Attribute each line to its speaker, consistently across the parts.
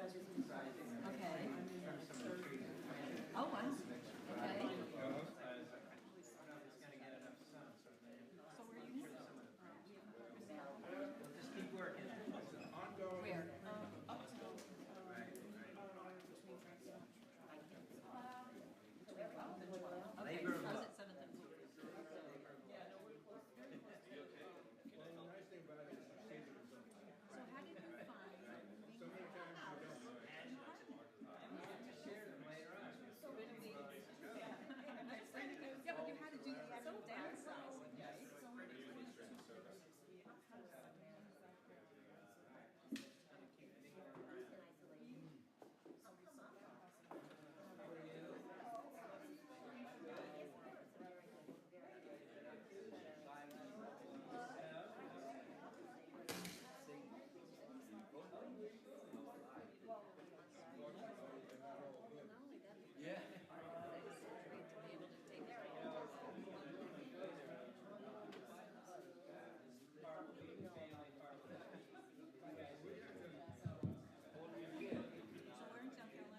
Speaker 1: Okay. Oh, wow. Okay.
Speaker 2: It's going to get enough sun.
Speaker 1: So where are you moving?
Speaker 2: Just keep working.
Speaker 1: Where? Okay,
Speaker 2: Labor of
Speaker 1: I was
Speaker 2: love.
Speaker 1: at 7th and Blue. So how did you find moving?
Speaker 3: So many times you don't.
Speaker 2: Share them later on.
Speaker 1: So when we, yeah, but you had to do the actual downsizing, right? So when you
Speaker 2: Yeah.
Speaker 1: it's great to be able to take care of So we're in South Carolina.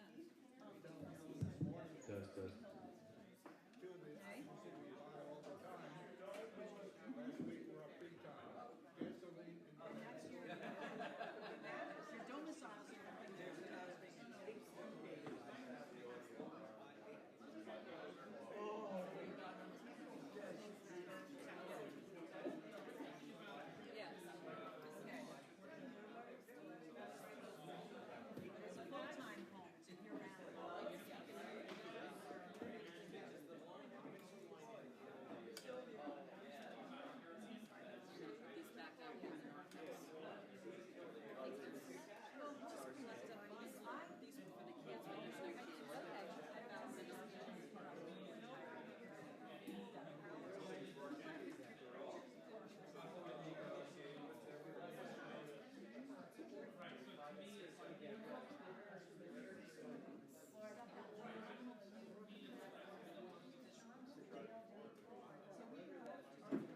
Speaker 4: Does.
Speaker 1: Okay.
Speaker 3: Last week we're up big time. Gasoline and
Speaker 1: Your domiciles here. Yes. Okay. It's a full-time home. It's a year-round home. These back out in our house. Well, just collect up these. These were for the kids. We use their kids. Okay.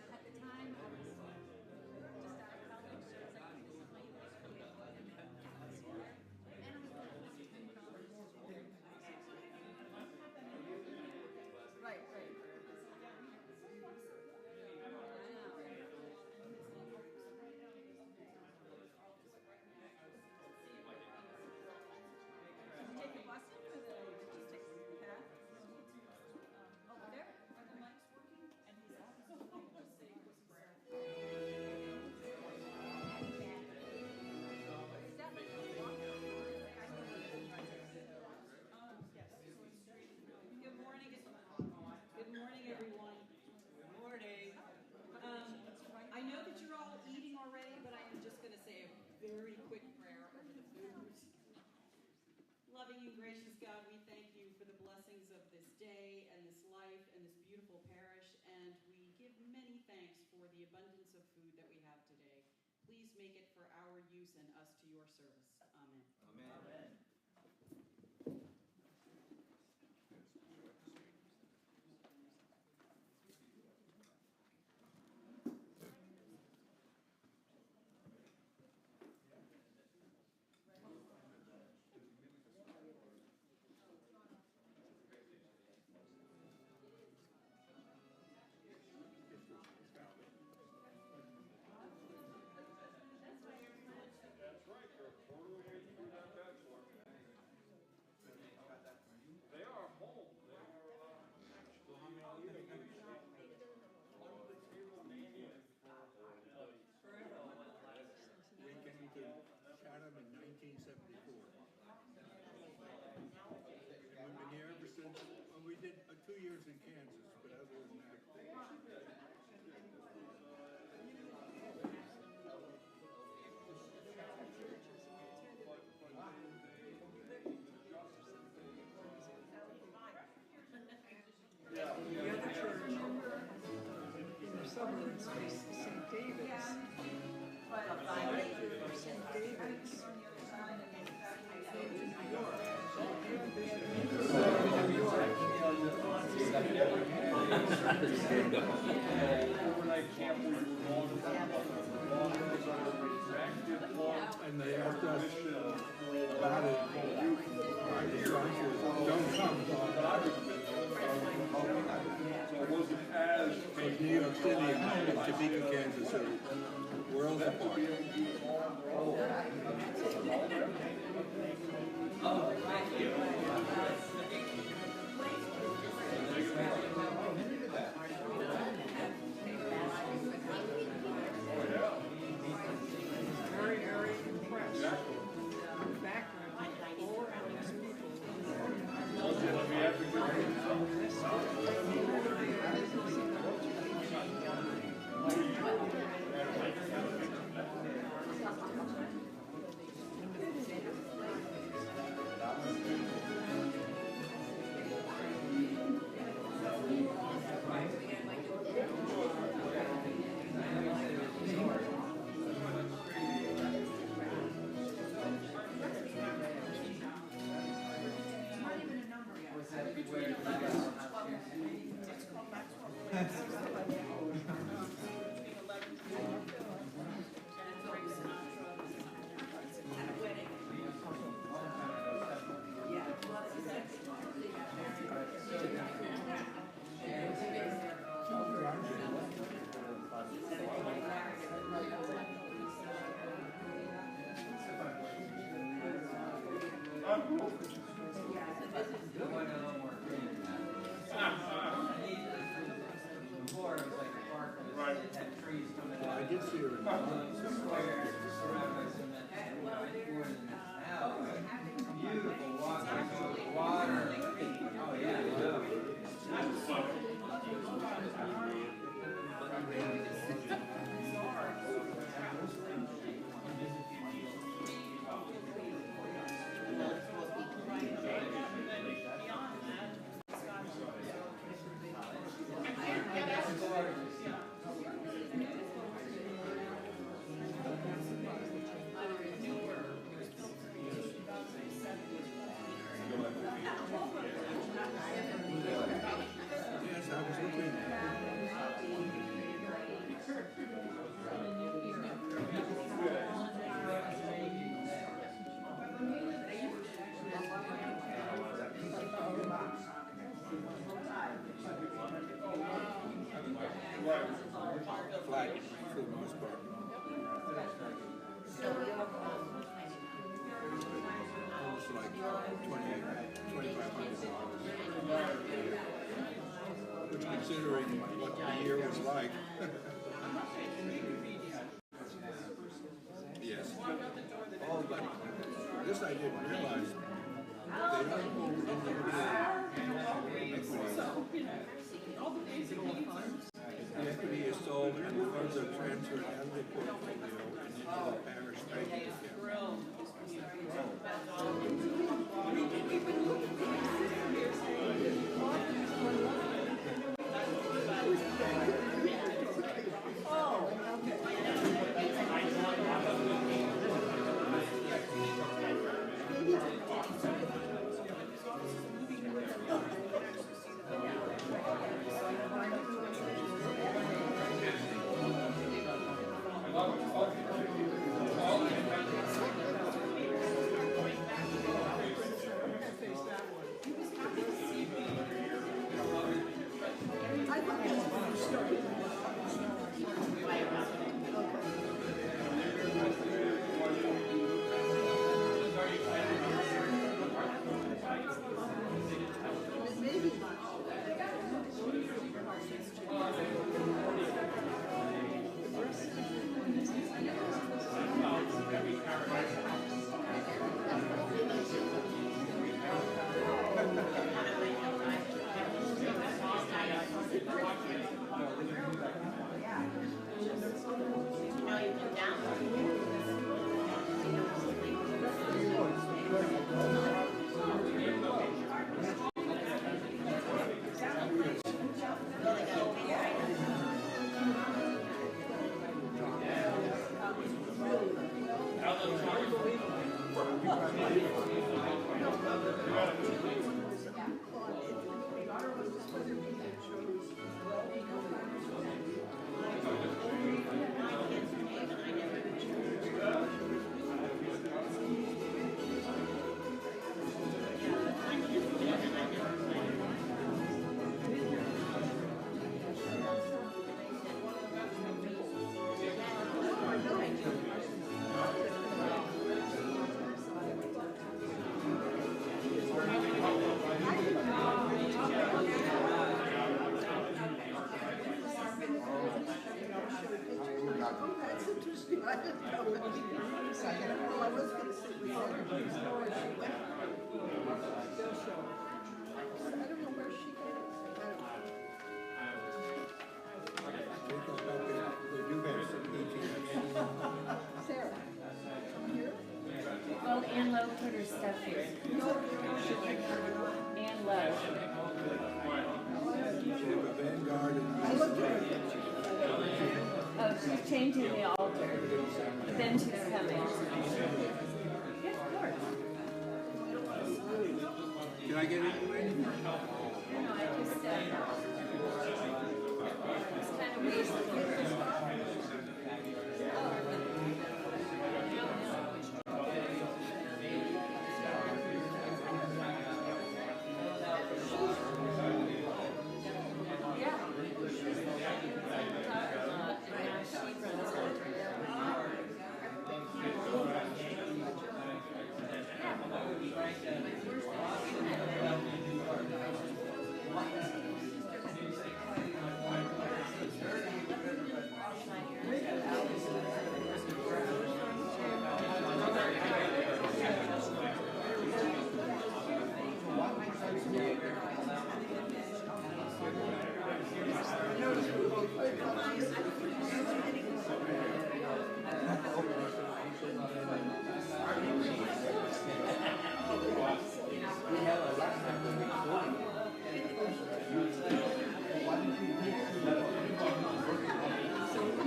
Speaker 1: At the time, I was just out of college, so I was like, this is my university, and I was like, right. Did you take the bus in, or did you just take the path? Over there? Are the mics working? And he's just say quick prayer. Is that like a walk? Yes.
Speaker 5: Good morning. Good morning, everyone.
Speaker 2: Good morning.
Speaker 5: I know that you're all eating already, but I am just going to say a very quick prayer over the food. Loving and gracious God, we thank you for the blessings of this day and this life and this beautiful parish, and we give many thanks for the abundance of food that we have today. Please make it for our use and us to your service. Amen.
Speaker 2: Amen.
Speaker 6: That's right, they're a quarter of the way through that bachelor. They are home. They are
Speaker 3: we came to Chatham in 1974. And we've been here ever since. Well, we did 2 years in Kansas, but other than that,
Speaker 6: Overnight camp, we were going to
Speaker 3: And they asked us about it. My response was, don't come.
Speaker 6: so it wasn't as
Speaker 3: Because New York City and Topeka, Kansas are worlds apart.
Speaker 2: Oh, thank you.
Speaker 4: Very, very impressed. Background, all around these people.
Speaker 2: Before it was like a park, it had trees coming out.
Speaker 3: I did see her in
Speaker 2: Square, surrounded by cement. More than this now. Beautiful walking on the water. Oh yeah, I love it.
Speaker 3: Yes, I was looking. Flat for the most part. Almost like $2,500. Which, considering what the year was like. Yes. Oh, but this I didn't realize. They don't hold individual equities. The equity is sold and the funds are transferred out of the portfolio and into the parish banking account.
Speaker 6: Okay.
Speaker 7: Flo put her stuff here. And love. Oh, she's changing the altar. But then she's coming. Yeah, of course.
Speaker 3: Can I get it?
Speaker 7: No, I just, it's kind of weird.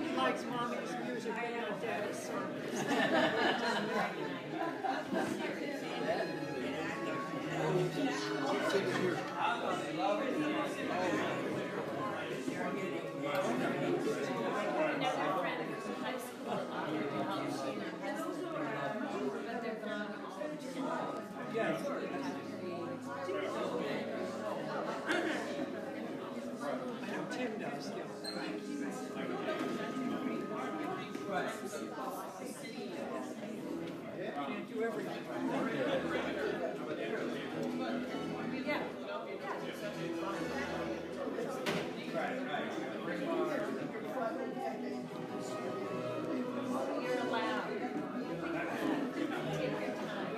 Speaker 4: He likes mommy's music and daddy's songs. I know Tim does, yeah. Can't do everything.
Speaker 5: Yeah. You're allowed. Take your time.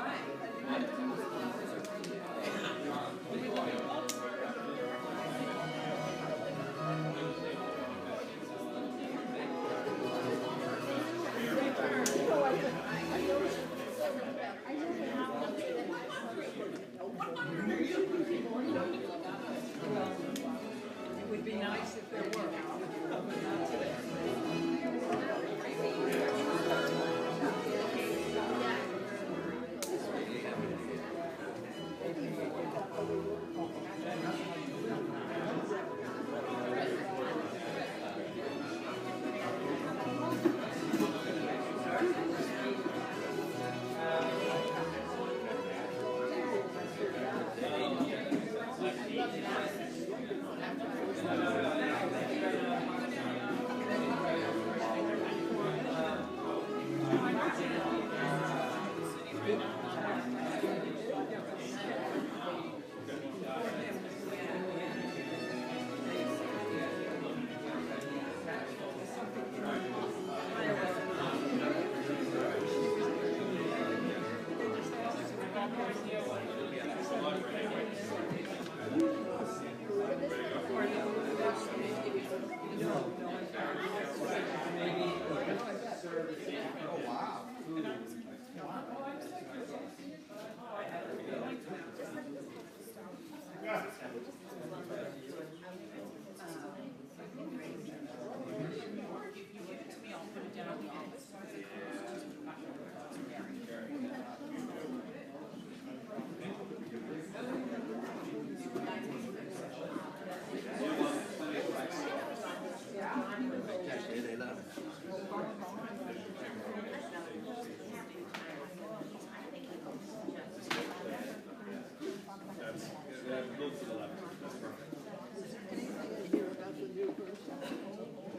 Speaker 4: It would be nice if there were, but not today.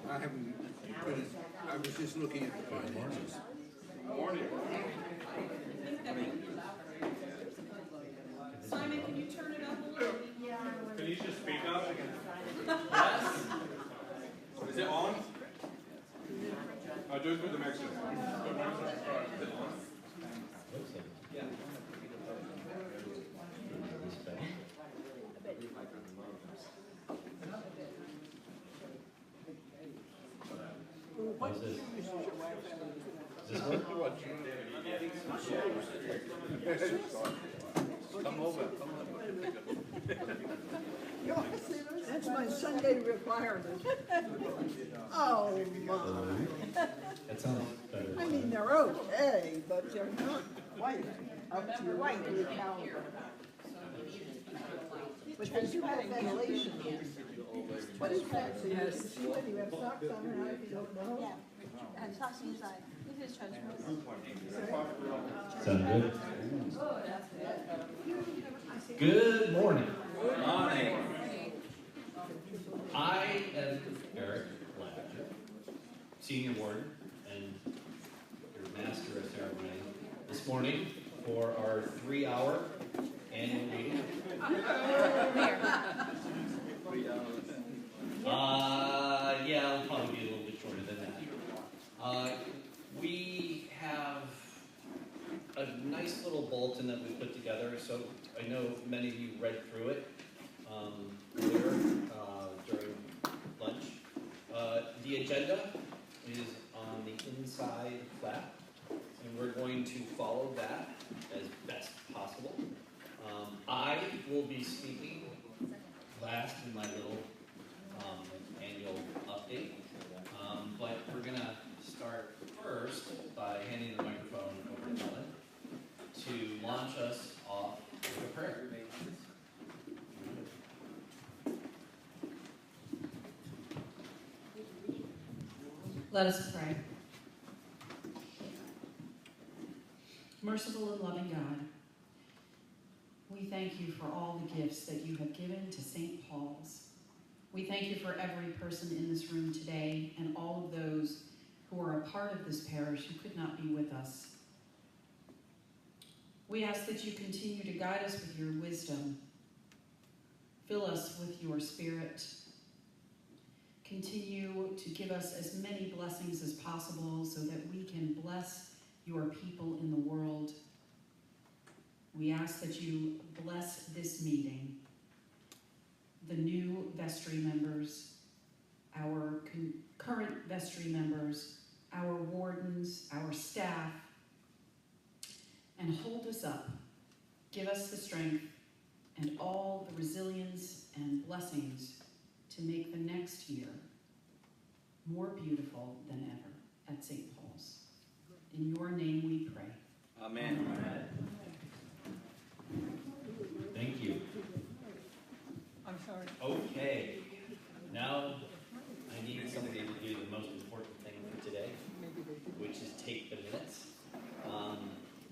Speaker 3: I haven't put it, I was just looking at the finances.
Speaker 5: Simon, can you turn it up a little?
Speaker 6: Can you just speak up? Yes. Is it on? Do it with the mixer.
Speaker 4: What uses your wife?
Speaker 8: Is this one?
Speaker 3: Come over.
Speaker 4: That's my Sunday requirement. Oh, my.
Speaker 8: That sounds better.
Speaker 4: I mean, they're okay, but they're not quite up to your white caliber. But they do have ventilation. What is that? Yes. You have socks on and I don't know.
Speaker 9: Yeah, and socks inside. This is church.
Speaker 8: Sound good? Good morning.
Speaker 2: Morning.
Speaker 8: I am Eric Lavender, Senior Warden and your Master of Ceremony this morning for our 3-hour annual meeting. Yeah, I'll probably be a little bit shorter than that. We have a nice little bulletin that we put together, so I know many of you read through it earlier during lunch. The agenda is on the inside flap, and we're going to follow that as best possible. I will be speaking last in my little annual update, but we're going to start first by handing the microphone over to Ellen to launch us off with a prayer.
Speaker 5: Let us pray. Merciful and loving God, we thank you for all the gifts that you have given to St. Paul's. We thank you for every person in this room today and all of those who are a part of this parish who could not be with us. We ask that you continue to guide us with your wisdom. Fill us with your spirit. Continue to give us as many blessings as possible so that we can bless your people in the world. We ask that you bless this meeting, the new vestry members, our current vestry members, our wardens, our staff, and hold us up. Give us the strength and all the resilience and blessings to make the next year more beautiful than ever at St. Paul's. In your name we pray.
Speaker 2: Amen.
Speaker 8: Thank you.
Speaker 4: I'm sorry.
Speaker 8: Okay, now I need somebody to do the most important thing for today, which is take the minutes.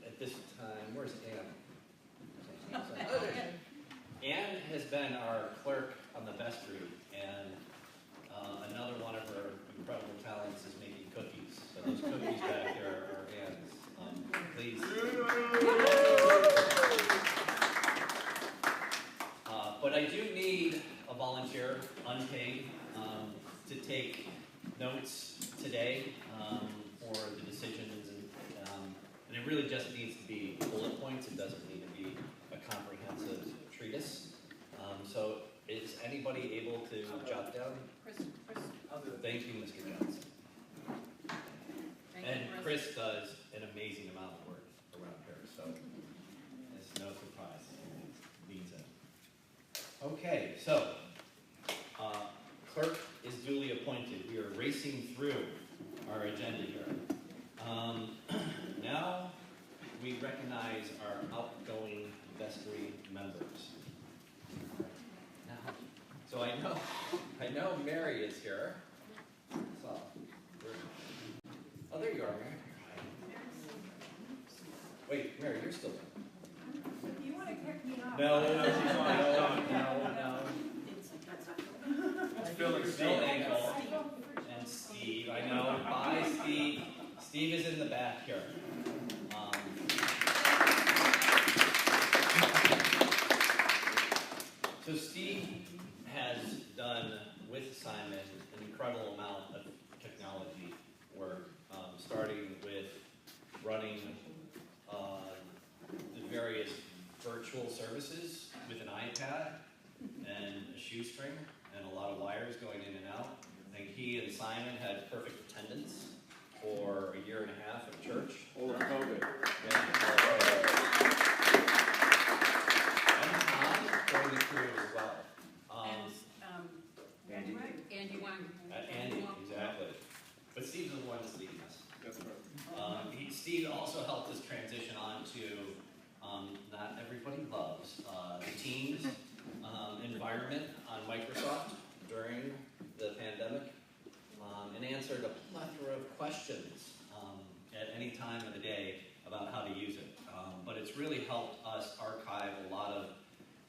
Speaker 8: At this time, where's Anne? Anne has been our clerk on the vestry, and another one of her incredible talents is making cookies. So those cookies back there are Anne's. Please. But I do need a volunteer, unpaid, to take notes today for the decisions, and it really just needs to be bullet points. It doesn't need to be a comprehensive treatise. So is anybody able to jot down?
Speaker 5: Chris.
Speaker 8: Thank you, Mr. Johnson. And Chris does an amazing amount of work around here, so it's no surprise. It leads in. Okay, so clerk is duly appointed. We are racing through our agenda here. Now we recognize our outgoing vestry members. So I know Mary is here. So, oh, there you are, Mary. Wait, Mary, you're still there.
Speaker 1: You want to kick me off?
Speaker 8: No.
Speaker 6: Phil Engel.
Speaker 8: And Steve, I know. Bye, Steve. Steve is in the back here. So Steve has done with Simon an incredible amount of technology work, starting with running the various virtual services with an iPad and a shoestring and a lot of wires going in and out. I think he and Simon had perfect attendance for a year and a half of church.
Speaker 3: Over COVID.
Speaker 8: Yeah. transition on to not everybody loves the Teams environment on Microsoft during the pandemic, and answered a plethora of questions at any time of the day about how to use it. But it's really helped us archive a lot of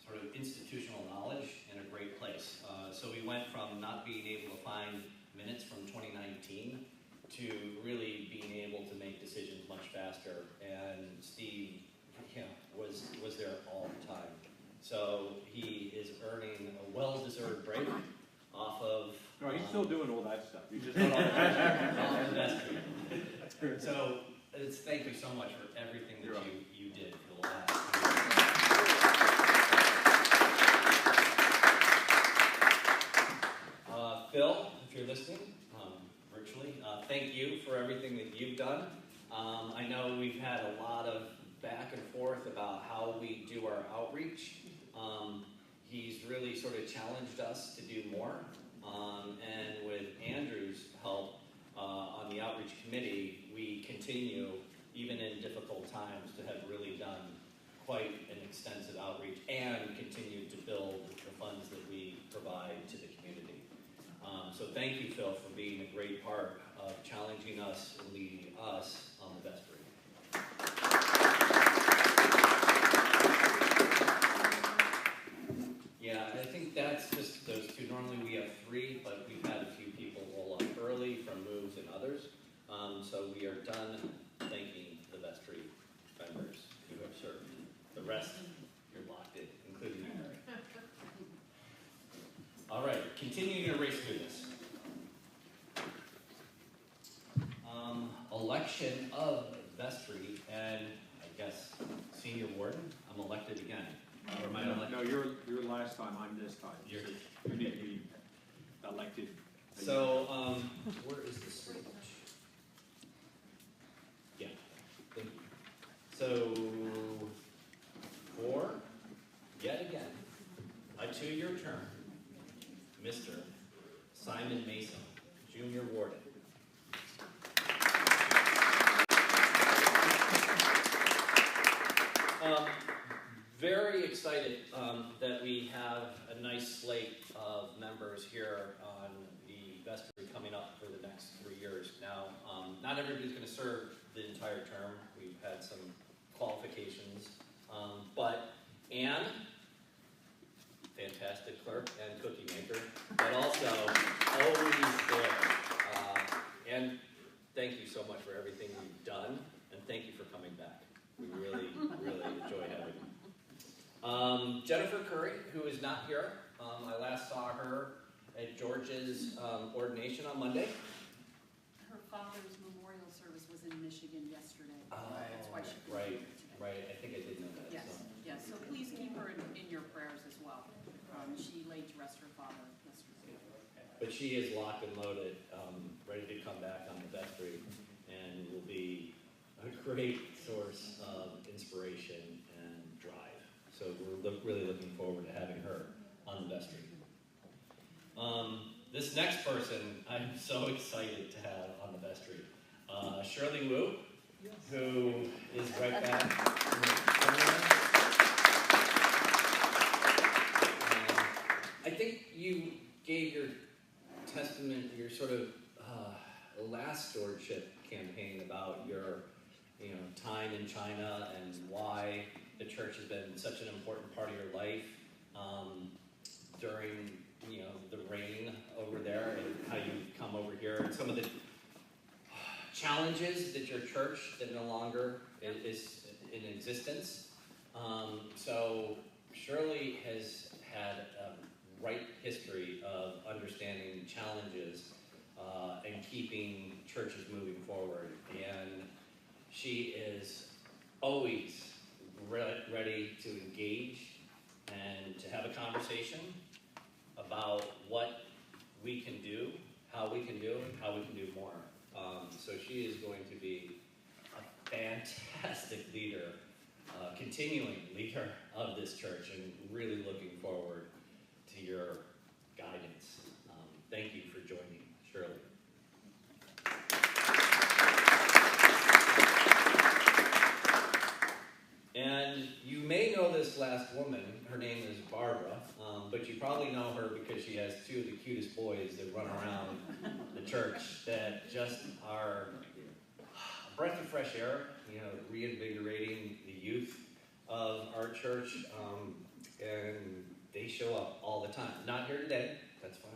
Speaker 8: sort of institutional knowledge in a great place. So we went from not being able to find minutes from 2019 to really being able to make decisions much faster. And Steve, was there all the time. So he is earning a well-deserved break off of...
Speaker 6: No, he's still doing all that stuff. He's just not on the best.
Speaker 8: So thank you so much for everything that you did for the last year. Phil, if you're listening, virtually, thank you for everything that you've done. I know we've had a lot of back and forth about how we do our outreach. He's really sort of challenged us to do more. And with Andrew's help on the outreach committee, we continue, even in difficult times, to have really done quite an extensive outreach and continue to build the funds that we provide to the community. So thank you, Phil, for being a great part of challenging us and leading us on the best breed. Yeah, I think that's just those two. Normally we have three, but we've had a few people roll up early from moves and others. So we are done thanking the vestry members who have served. The rest, you're locked in, including you, Mary. All right, continuing to race through this. Election of vestry, and I guess senior warden. I'm elected again. Or am I elected?
Speaker 6: No, you're last time. I'm this time. You need to be elected.
Speaker 8: So, where is the switch? Yeah, thank you. So, for, yet again, a 2-year term, Mr. Simon Mason, Junior Warden. Very excited that we have a nice slate of members here on the vestry coming up for the next 3 years. Now, not everybody's going to serve the entire term. We've had some qualifications, but Anne, fantastic clerk and cookie maker, but also always there. And thank you so much for everything you've done, and thank you for coming back. We really, really enjoy having you. Jennifer Curry, who is not here. I last saw her at George's ordination on Monday.
Speaker 5: Her father's memorial service was in Michigan yesterday.
Speaker 8: Oh,
Speaker 5: that's why she couldn't
Speaker 8: right,
Speaker 5: be here today.
Speaker 8: right. I think I did know that.
Speaker 5: Yes,
Speaker 8: So.
Speaker 5: yes. So please keep her in your prayers as well. She laid to rest her father yesterday.
Speaker 8: But she is locked and loaded, ready to come back on the vestry, and will be a great source of inspiration and drive. So we're really looking forward to having her on the vestry. This next person I'm so excited to have on the vestry. Shirley Wu, who is right back. I think you gave your testament, your sort of last stewardship campaign about your time in China and why the church has been such an important part of your life during the reign over there, and how you've come over here, and some of the challenges that your church that no longer is in existence. So Shirley has had a right history of understanding challenges and keeping churches moving forward, and she is always ready to engage and to have a conversation about what we can do, how we can do it, how we can do more. So she is going to be a fantastic leader, continuing leader of this church, and really looking forward to your guidance. Thank you for joining, Shirley. may know this last woman. Her name is Barbara, but you probably know her because she has two of the cutest boys that run around the church that just are a breath of fresh air, reinvigorating the youth of our church, and they show up all the time. Not here today, that's fine.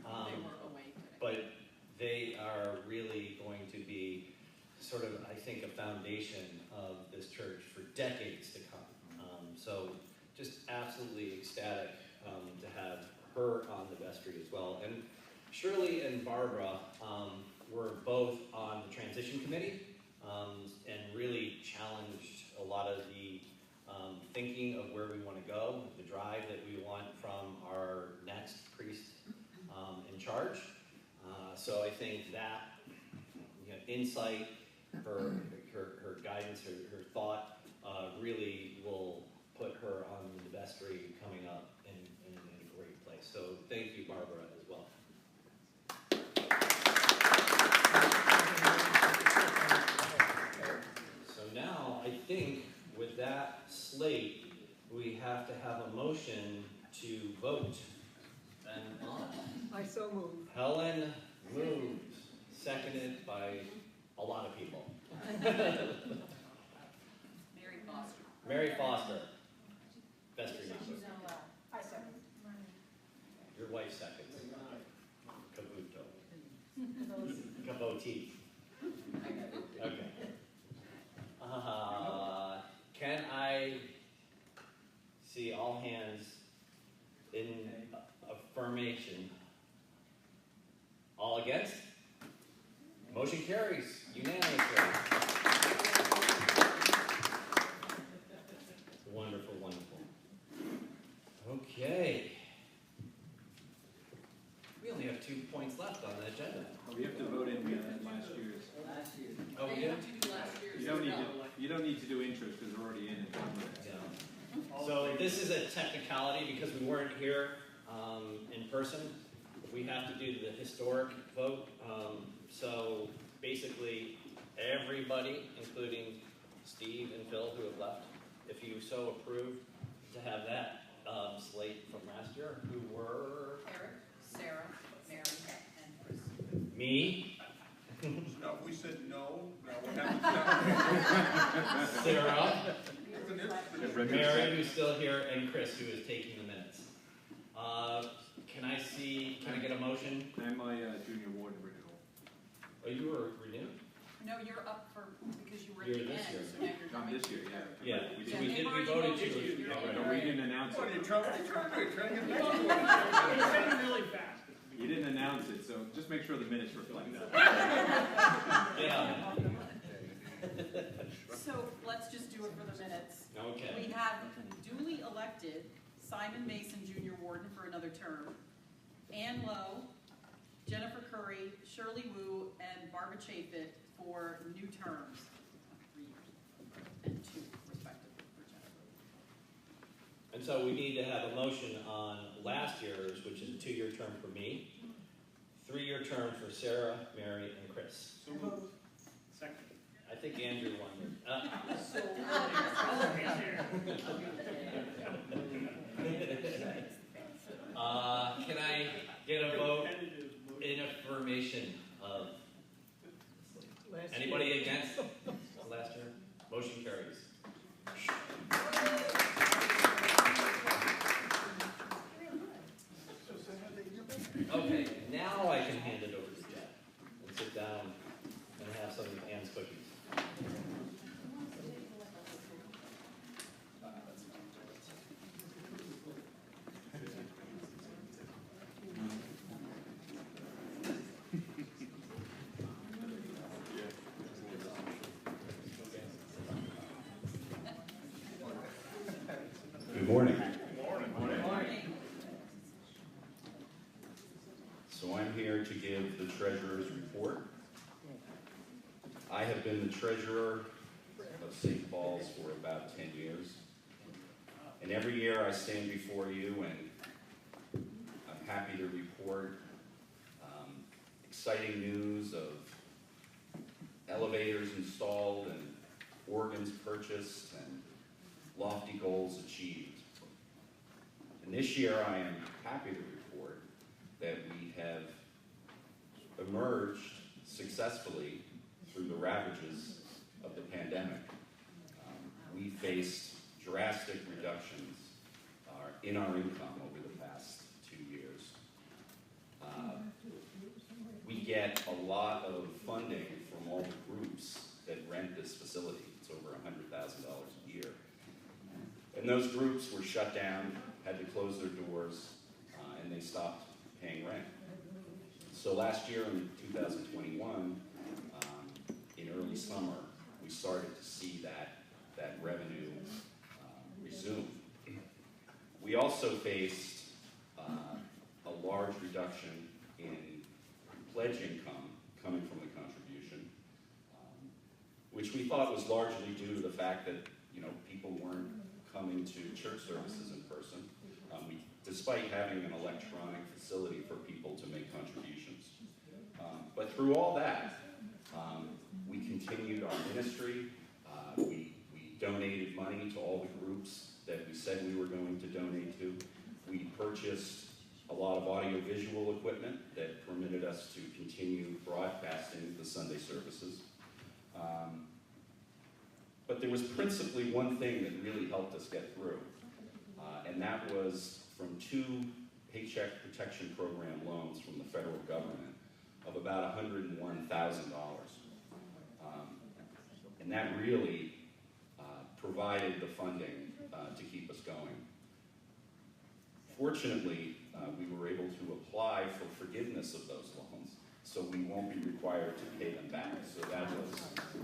Speaker 5: They were away today.
Speaker 8: But they are really going to be sort of, I think, a foundation of this church for decades to come. So just absolutely ecstatic to have her on the vestry as well. And Shirley and Barbara were both on the transition committee and really challenged a lot of the thinking of where we want to go, the drive that we want from our next priest in charge. So I think that insight, her guidance, her thought really will put her on the vestry coming up in a great place. So thank you, Barbara, as well. So now I think with that slate, we have to have a motion to vote. And
Speaker 4: I so move.
Speaker 8: Helen moves, seconded by a lot of people.
Speaker 5: Mary Foster.
Speaker 8: Mary Foster, vestry member.
Speaker 4: I second.
Speaker 8: Your wife seconds. Kabuto. Kaboti. Okay. Can I see all hands in affirmation? All against? Motion carries unanimously. Wonderful, wonderful. Okay. We only have 2 points left on the agenda.
Speaker 6: We have to vote in last year's.
Speaker 8: Oh, we
Speaker 5: They
Speaker 8: do?
Speaker 5: have to do last year's.
Speaker 6: You don't need to do interest because they're already in it.
Speaker 8: Yeah. So this is a technicality because we weren't here in person. We have to do the historic vote. So basically, everybody, including Steve and Phil, who have left, if you so approve to have that slate from last year, who were
Speaker 5: Eric, Sarah, Mary, and Chris.
Speaker 8: me,
Speaker 3: No, we said no. Now what happens
Speaker 8: Sarah,
Speaker 3: now?
Speaker 8: Mary, who's still here, and Chris, who is taking the minutes. Can I get a motion?
Speaker 6: And my junior warden renewal.
Speaker 8: Oh, you were renewed?
Speaker 5: No, you're up for, because you were at
Speaker 8: You're
Speaker 5: the
Speaker 8: this
Speaker 5: end,
Speaker 8: year.
Speaker 5: so now you're
Speaker 6: Not
Speaker 5: coming.
Speaker 6: this year, yeah.
Speaker 8: Yeah,
Speaker 6: We
Speaker 8: so
Speaker 6: didn't,
Speaker 8: we voted you.
Speaker 6: no, we didn't announce
Speaker 3: What are you
Speaker 6: it.
Speaker 3: trying to do? Trying to get back to
Speaker 10: really fast.
Speaker 6: You didn't announce it, so just make sure the minutes reflect that.
Speaker 8: Yeah.
Speaker 5: So let's just do it for the minutes.
Speaker 8: Okay.
Speaker 5: We have duly elected Simon Mason, Junior Warden, for another term, Ann Lowe, Jennifer Curry, Shirley Wu, and Barbara Chafet for new terms of 3 years and 2, respectively, for Jennifer.
Speaker 8: And so we need to have a motion on last year's, which is a 2-year term for me, 3-year term for Sarah, Mary, and Chris.
Speaker 10: Second.
Speaker 8: I think Andrew won. Can I get a vote in affirmation of anybody against last year? Motion carries. Okay, now I can hand it over to Jeff and sit down and have some of Ann's cookies.
Speaker 11: Good morning. So I'm here to give the treasurer's report. I have been the treasurer of St. Paul's for about 10 years. And every year I stand before you and I'm happy to report exciting news of elevators installed and organs purchased and lofty goals achieved. And this year I am happy to report that we have emerged successfully through the ravages of the pandemic. We faced drastic reductions in our income over the past 2 years. We get a lot of funding from all the groups that rent this facility. It's over $100,000 a year. And those groups were shut down, had to close their doors, and they stopped paying rent. So last year in 2021, in early summer, we started to see that revenue resume. We also faced a large reduction in pledge income coming from the contribution, which we thought was largely due to the fact that people weren't coming to church services in person, despite having an electronic facility for people to make contributions. But through all that, we continued our ministry. We donated money to all the groups that we said we were going to donate to. We purchased a lot of audiovisual equipment that permitted us to continue broadcasting the Sunday services. But there was principally one thing that really helped us get through, and that was from 2 Paycheck Protection Program loans from the federal government of about $101,000. And that really provided the funding to keep us going. Fortunately, we were able to apply for forgiveness of those loans, so we won't be required to pay them back. So that was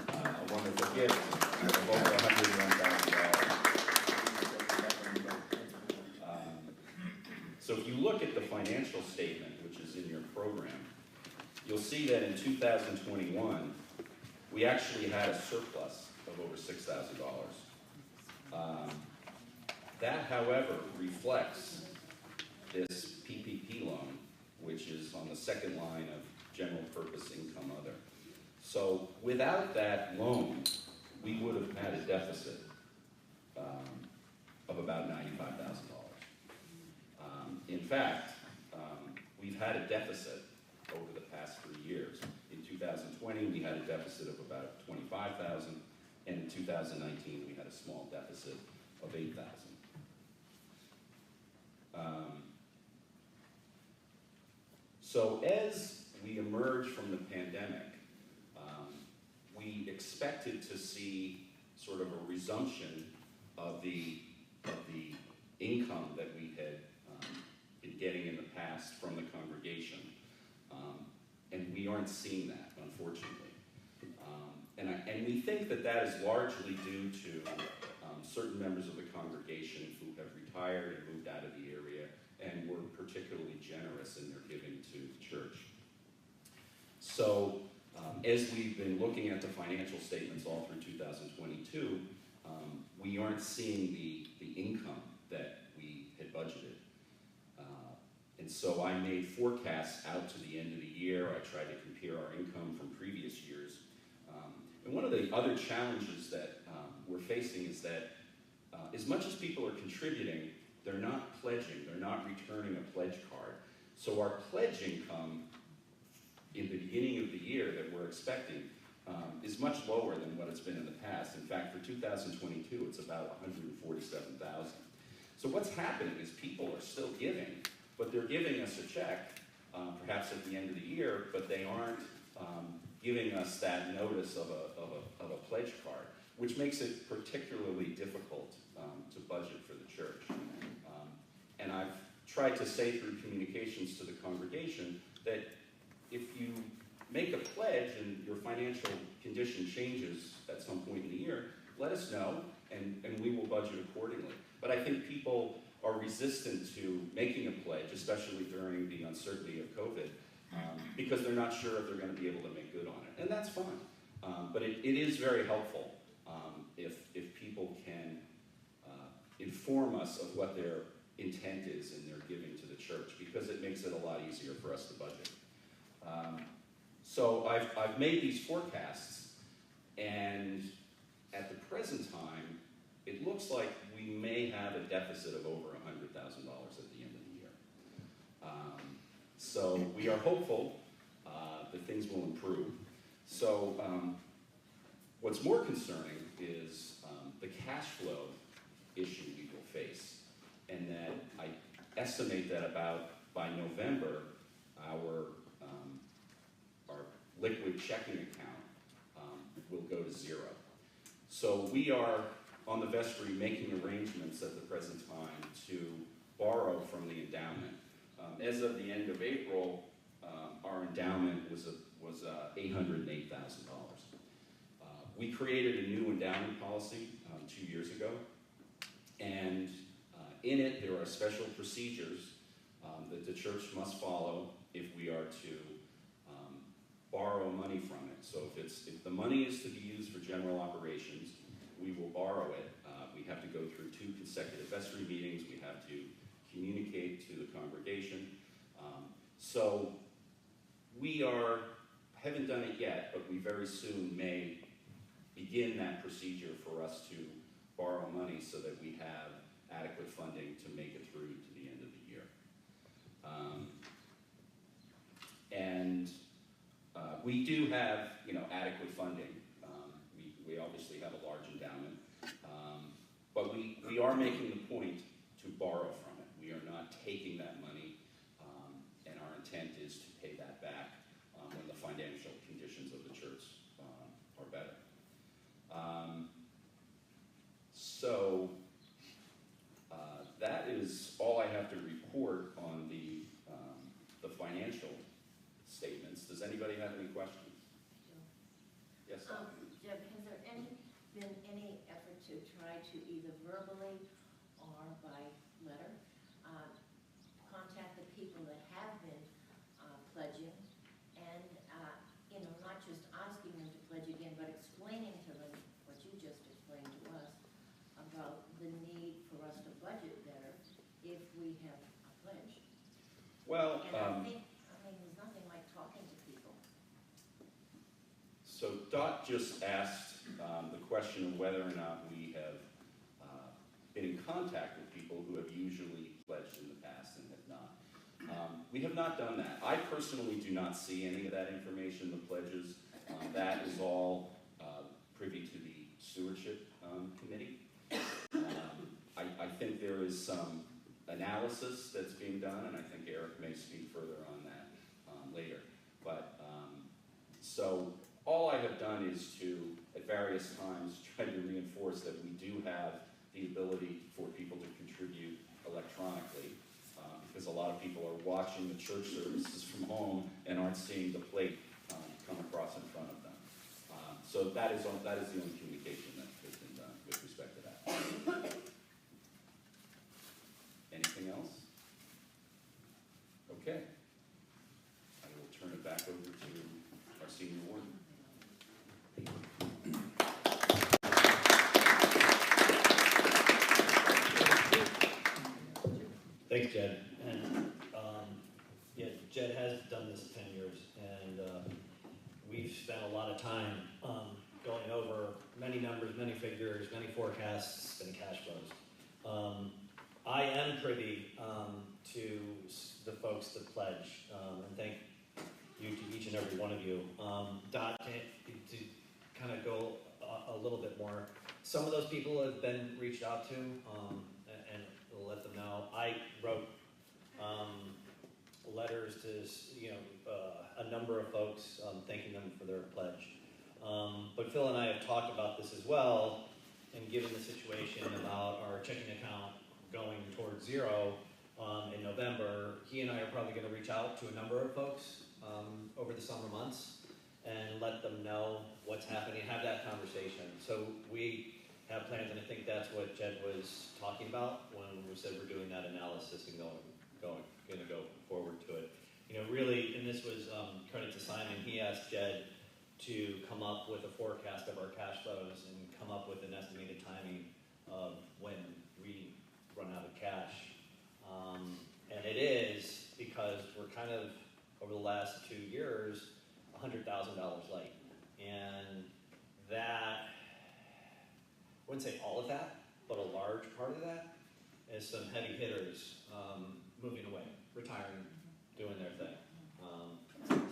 Speaker 11: a wonderful gift of over $101,000. So if you look at the financial statement, which is in your program, you'll see that in 2021, we actually had a surplus of over $6,000. That, however, reflects this PPP loan, which is on the second line of general purpose income other. So without that loan, we would have had a deficit of about $95,000. In fact, we've had a deficit over the past 3 years. In 2020, we had a deficit of about $25,000, and in 2019, we had a small deficit of $8,000. So as we emerge from the pandemic, we expected to see sort of a resumption of the income that we had been getting in the past from the congregation. And we aren't seeing that, unfortunately. And we think that that is largely due to certain members of the congregation who have retired and moved out of the area and were particularly generous in their giving to the church. So as we've been looking at the financial statements all through 2022, we aren't seeing the income that we had budgeted. And so I made forecasts out to the end of the year. I tried to compare our income from previous years. And one of the other challenges that we're facing is that as much as people are contributing, they're not pledging, they're not returning a pledge card. So our pledge income in the beginning of the year that we're expecting is much lower than what it's been in the past. In fact, for 2022, it's about $147,000. So what's happening is people are still giving, but they're giving us a check, perhaps at the end of the year, but they aren't giving us that notice of a pledge card, which makes it particularly difficult to budget for the church. And I've tried to say through communications to the congregation that if you make a pledge and your financial condition changes at some point in the year, let us know, and we will budget accordingly. But I think people are resistant to making a pledge, especially during the uncertainty of COVID, because they're not sure if they're going to be able to make good on it. And that's fine. But it is very helpful if people can inform us of what their intent is in their giving to the church, because it makes it a lot easier for us to budget. So I've made these forecasts, and at the present time, it looks looks like we may have a deficit of over $100,000 at the end of the year. So we are hopeful that things will improve. So what's more concerning is the cash flow issue we will face, and that I estimate that about by November, our liquid checking account will go to zero. So we are on the vestry making arrangements at the present time to borrow from the endowment. As of the end of April, our endowment was $808,000. We created a new endowment policy 2 years ago, and in it there are special procedures that the church must follow if we are to borrow money from it. So if the money is to be used for general operations, we will borrow it. We have to go through 2 consecutive vestry meetings. We have to communicate to the congregation. So we haven't done it yet, but we very soon may begin that procedure for us to borrow money so that we have adequate funding to make it through to the end of the year. We do have, adequate funding. We obviously have a large endowment, but we are making the point to borrow from it. We are not taking that money, and our intent is to pay that back when the financial conditions of the church are better. That is all I have to report on the financial statements. Does anybody have any questions? Yes.
Speaker 10: Jeb, has there been any effort to try to either verbally or by letter contact the people that have been pledging, and not just asking them to pledge again, but explaining to them what you just explained to us about the need for us to budget better if we have a pledge?
Speaker 11: Well,
Speaker 10: and there's nothing like talking to people.
Speaker 11: So Dot just asked the question of whether or not we have been in contact with people who have usually pledged in the past and have not. We have not done that. I personally do not see any of that information, the pledges. That is all privy to the stewardship committee. I think there is some analysis that's being done, and I think Eric may speak further on that later. But so all I have done is to, at various times, try to reinforce that we do have the ability for people to contribute electronically, because a lot of people are watching the church services from home and aren't seeing the plate come across in front of them. So that is the only communication that has been done with respect to that. Anything else? Okay. I will turn it back over to our senior warden.
Speaker 12: Thanks, Jed. And Jed has done this 10 years, and we've spent a lot of time going over many numbers, many figures, many forecasts, and cash flows. I am privy to the folks that pledge, and thank you to each and every one of you. Dot, to kind of go a little bit more, some of those people have been reached out to, and we'll let them know. I wrote letters to a number of folks thanking them for their pledge. But Phil and I have talked about this as well, and given the situation about our checking account going towards zero in November, he and I are probably going to reach out to a number of folks over the summer months and let them know what's happening, have that conversation. So we have plans, and I think that's what Jed was talking about when we said we're doing that analysis and going to go forward to it. Really, and this was credit to Simon. He asked Jed to come up with a forecast of our cash flows and come up with an estimated timing of when we run out of cash. And it is because we're kind of, over the last 2 years, $100,000 late. And that, I wouldn't say all of that, but a large part of that is some heavy hitters moving away, retiring, doing their thing.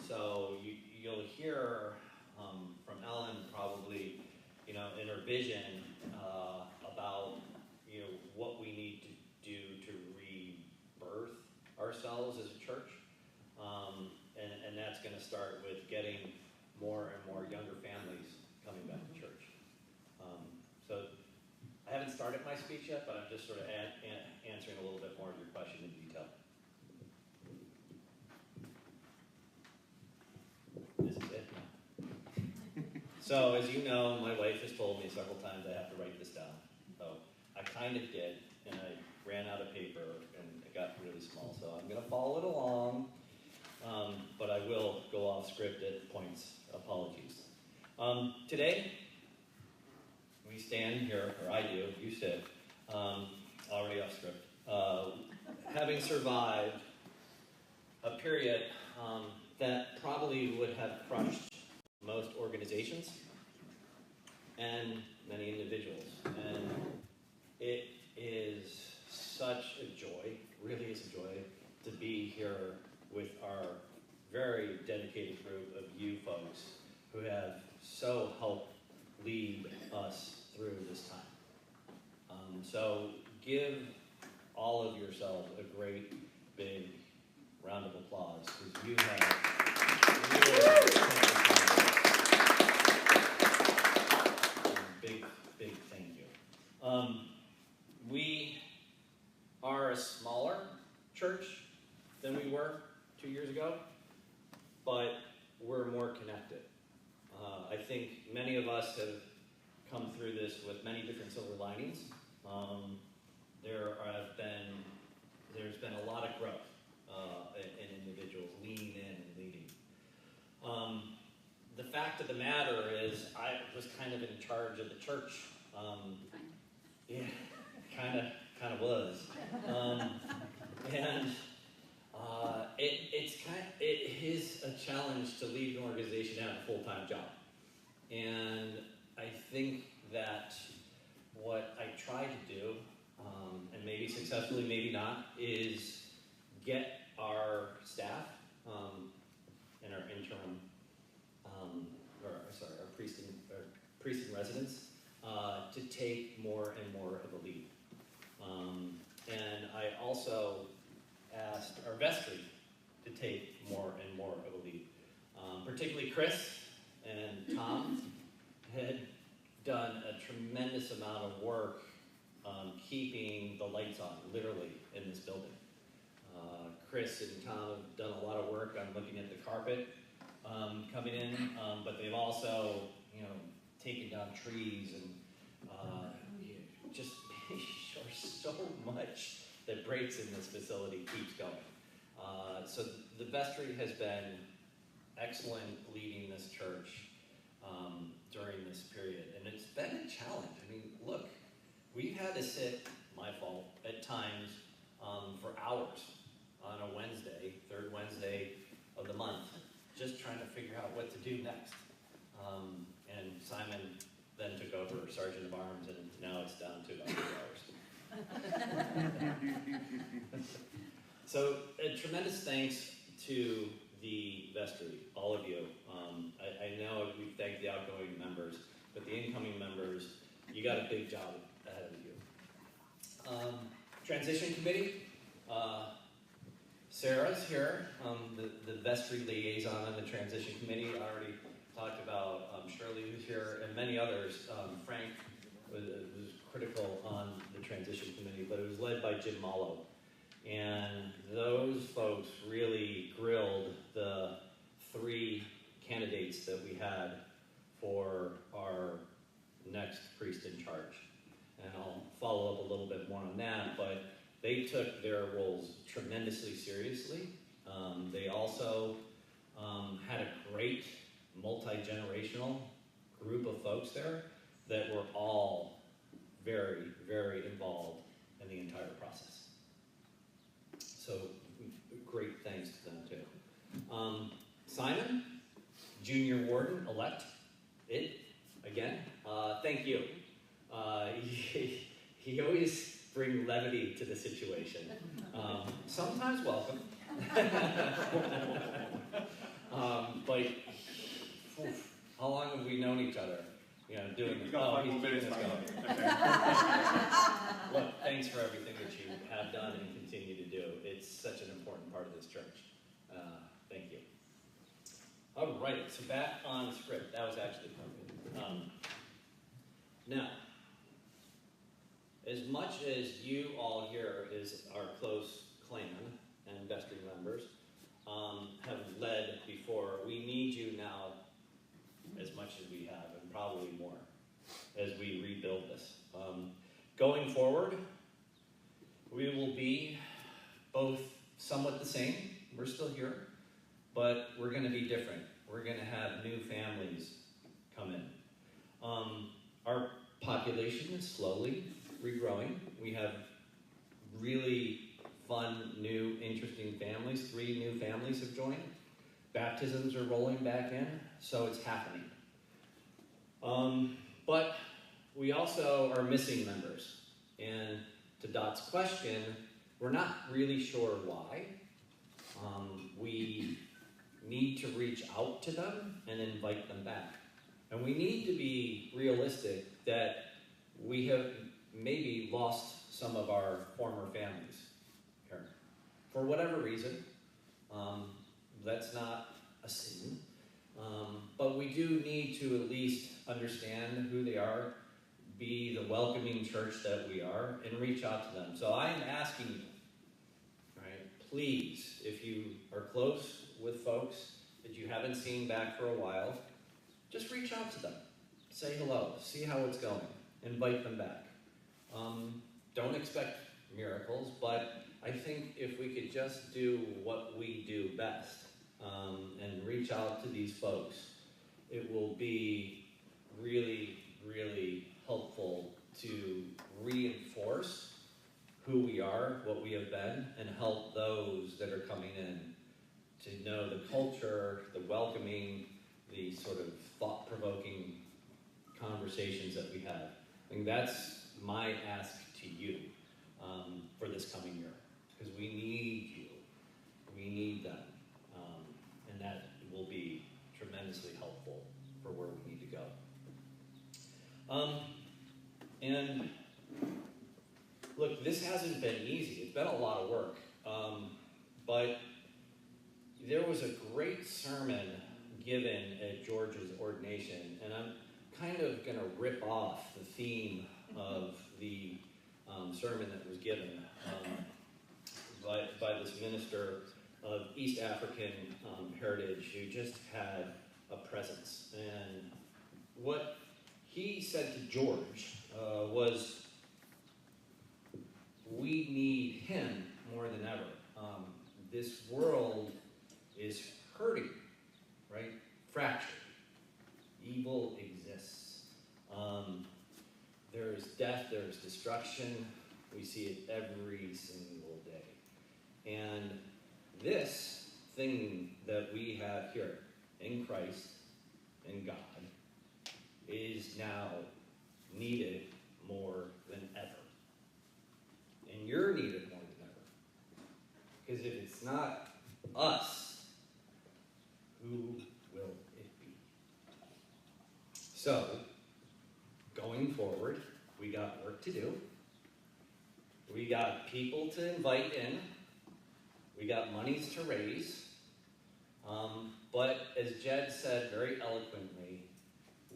Speaker 12: So you'll hear from Ellen probably, in her vision about what we need to do to rebirth ourselves as a church, and that's going to start with getting more and more younger families coming back to church. So I haven't started my speech yet, but I'm just sort of answering a little bit more of your question in detail. This is it now. So as you know, my wife has told me several times I have to write this down. So I kind of did, and I ran out of paper, and it got really small. So I'm going to follow it along, but I will go off script at points. Apologies. Today, we stand here, or I do, you sit, already off script, having survived a period that probably would have crushed most organizations and many individuals. And it is such a joy, really is a joy, to be here with our very dedicated group of you folks who have so helped lead us through this time. So give all of yourselves a great big round of applause, because you have really big thank you. We are a smaller church than we were 2 years ago, but we're more connected. I think many of us have come through this with many different silver linings. There's been a lot of growth in individuals leaning in and leading. The fact of the matter is, I was kind of in charge of the church. Yeah, kind of was, and it is a challenge to lead an organization and have a full-time job. And I think that what I try to do, and maybe successfully, maybe not, is get our staff and our interim, our priest and residents to take more and more of a lead. And I also asked our vestry to take more and more of a lead. Particularly Chris and Tom had done a tremendous amount of work keeping the lights on, literally, in this building. Chris and Tom have done a lot of work on looking at the carpet coming in, but they've also, taken down trees and just make sure so much that breaks in this facility keeps going. So the vestry has been excellent leading this church during this period, and it's been a challenge. I mean, look, we've had to sit, my fault, at times for hours on a Wednesday, third Wednesday of the month, just trying to figure out what to do next. And Simon then took over Sergeant of Arms, and now it's down to about 2 hours. So a tremendous thanks to the vestry, all of you. I know we've thanked the outgoing members, but the incoming members, you got a big job ahead of you. Transition committee, Sarah's here, the vestry liaison on the transition committee. I already talked about Shirley, who's here, and many others. Frank was critical on the transition committee, but it was led by Jim Mallow. And those folks really grilled the 3 candidates that we had for our next priest in charge. And I'll follow up a little bit more on that, but they took their roles tremendously seriously. They also had a great multi-generational group of folks there that were all very, very involved in the entire process. So great thanks to them too. Simon, junior warden-elect, again, thank you. He you always bring levity to the situation. Sometimes welcome. But how long have we known each other? Doing this. Oh, he's keeping this going. Look, thanks for everything that you have done and continue to do. It's such an important part of this church. Thank you. All right, so back on script. That was actually perfect. Now, as much as you all here is our close clan and vestry members have led before, we need you now as much as we have, and probably more, as we rebuild this. Going forward, we will be both somewhat the same, we're still here, but we're going to be different. We're going to have new families come in. Our population is slowly regrowing. We have really fun, new, interesting families. 3 new families have joined. Baptisms are rolling back in, so it's happening. But we also are missing members. And to Dot's question, we're not really sure why. We need to reach out to them and invite them back. And we need to be realistic that we have maybe lost some of our former families here. For whatever reason, that's not a sin. But we do need to at least understand who they are, be the welcoming church that we are, and reach out to them. So I am asking you, right, please, if you are close with folks that you haven't seen back for a while, just reach out to them. Say hello, see how it's going, invite them back. Don't expect miracles, but I think if we could just do what we do best, and reach out to these folks, it will be really, really helpful to reinforce who we are, what we have been, and help those that are coming in to know the culture, the welcoming, the sort of thought-provoking conversations that we have. I think that's my ask to you for this coming year, because we need you. We need them. And that will be tremendously helpful for where we need to go. And look, this hasn't been easy. It's been a lot of work. But there was a great sermon given at George's ordination, and I'm kind of going to rip off the theme of the sermon that was given by this minister of East African heritage who just had a presence. And what he said to George was, we need him more than ever. This world is hurting, right? Fractured. Evil exists. There's death, there's destruction. We see it every single day. And this thing that we have here in Christ, in God, is now needed more than ever. And you're needed more than ever. Because if it's not us, who will it be? So, going forward, we got work to do. We got people to invite in. We got monies to raise. But as Jed said very eloquently,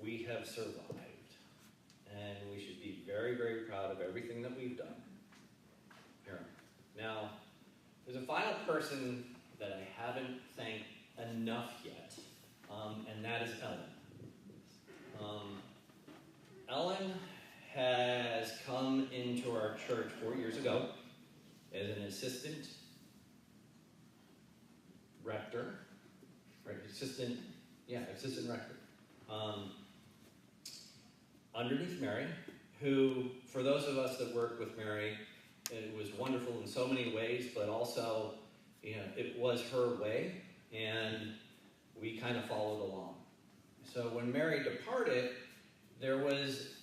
Speaker 12: we have survived. And we should be very, very proud of everything that we've done. Here. Now, there's a final person that I haven't thanked enough yet, and that is Ellen. Ellen has come into our church 4 years ago as an assistant rector, right? Assistant rector. Underneath Mary, who, for those of us that work with Mary, it was wonderful in so many ways, but also, it was her way, and we kind of followed along. So when Mary departed, there was